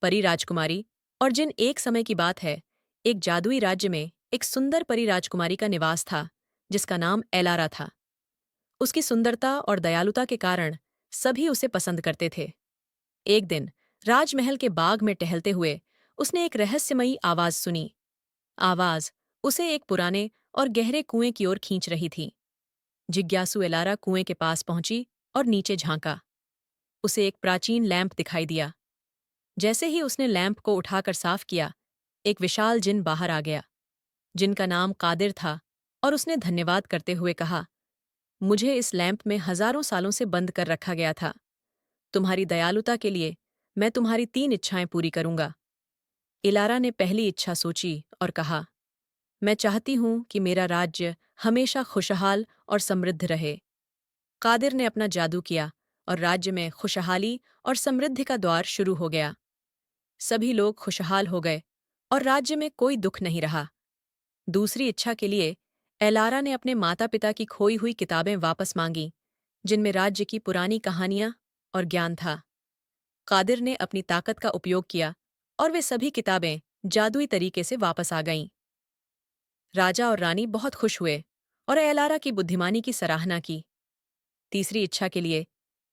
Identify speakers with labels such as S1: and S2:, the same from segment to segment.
S1: परी राजकुमारी और जिन एक समय की बात है, एक जादुई राज्य में एक सुंदर परी राजकुमारी का निवास था, जिसका नाम एलारा था। उसकी सुंदरता और दयालुता के कारण सभी उसे पसंद करते थे। एक दिन राजमहल के बाग में टहलते हुए उसने एक रहस्यमयी आवाज सुनी। आवाज उसे एक पुराने और गहरे कुएं की ओर खींच रही थी। जिज्ञासु एलारा कुएं के पास पहुंची और नीचे झांका। उसे एक प्राचीन लैंप दिखाई दिया। जैसे ही उसने लैंप को उठाकर साफ किया, एक विशाल जिन बाहर आ गया, जिनका नाम कादिर था, और उसने धन्यवाद करते हुए कहा, मुझे इस लैंप में हजारों सालों से बंद कर रखा गया था। तुम्हारी दयालुता के लिए मैं तुम्हारी 3 इच्छाएं पूरी करूंगा। इलारा ने पहली इच्छा सोची और कहा, मैं चाहती हूं कि मेरा राज्य हमेशा खुशहाल और समृद्ध रहे। कादिर ने अपना जादू किया और राज्य में खुशहाली और समृद्धि का द्वार शुरू हो गया। सभी लोग खुशहाल हो गए और राज्य में कोई दुख नहीं रहा। दूसरी इच्छा के लिए एलारा ने अपने माता पिता की खोई हुई किताबें वापस मांगी, जिनमें राज्य की पुरानी कहानियां और ज्ञान था। कादिर ने अपनी ताकत का उपयोग किया और वे सभी किताबें जादुई तरीके से वापस आ गईं। राजा और रानी बहुत खुश हुए और एलारा की बुद्धिमानी की सराहना की। तीसरी इच्छा के लिए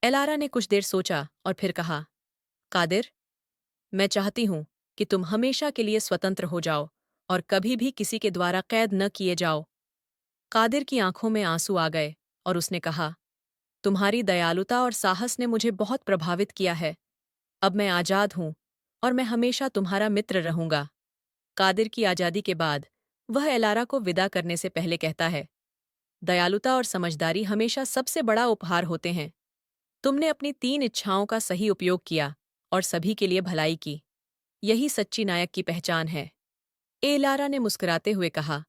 S1: एलारा ने कुछ देर सोचा और फिर कहा, कादिर, मैं चाहती हूं कि तुम हमेशा के लिए स्वतंत्र हो जाओ और कभी भी किसी के द्वारा कैद न किए जाओ। कादिर की आंखों में आंसू आ गए और उसने कहा, तुम्हारी दयालुता और साहस ने मुझे बहुत प्रभावित किया है। अब मैं आजाद हूं और मैं हमेशा तुम्हारा मित्र रहूंगा। कादिर की आजादी के बाद वह एलारा को विदा करने से पहले कहता है, दयालुता और समझदारी हमेशा सबसे बड़ा उपहार होते हैं। तुमने अपनी 3 इच्छाओं का सही उपयोग किया और सभी के लिए भलाई की। यही सच्ची नायक की पहचान है। एलारा ने मुस्कुराते हुए कहा,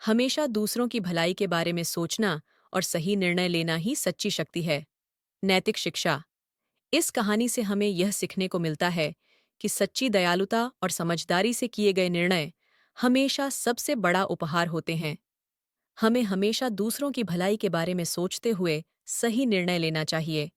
S1: हमेशा दूसरों की भलाई के बारे में सोचना और सही निर्णय लेना ही सच्ची शक्ति है। नैतिक शिक्षा। इस कहानी से हमें यह सीखने को मिलता है कि सच्ची दयालुता और समझदारी से किए गए निर्णय हमेशा सबसे बड़ा उपहार होते हैं। हमें हमेशा दूसरों की भलाई के बारे में सोचते हुए सही निर्णय लेना चाहिए